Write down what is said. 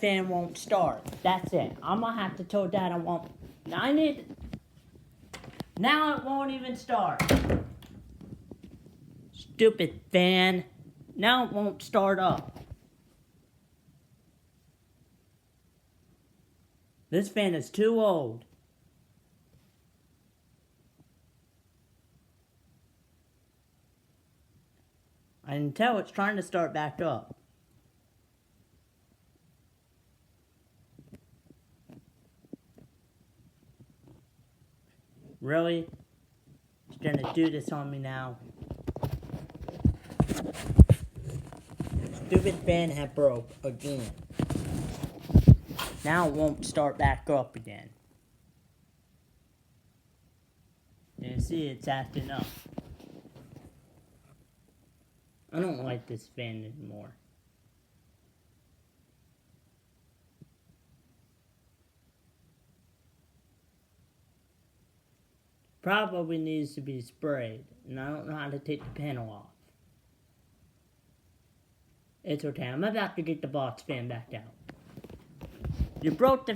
fan won't start. That's it. I'm gonna have to tell Dad I want. Now it won't even start. Stupid fan. Now it won't start up. This fan is too old. I can tell it's trying to start back up. Really? It's gonna do this on me now. Stupid fan had broke again. Now it won't start back up again. You see, it's acting up. I don't like this fan anymore. Probably needs to be sprayed, and I don't know how to take the panel off. It's okay, I'm about to get the box fan back out. You broke the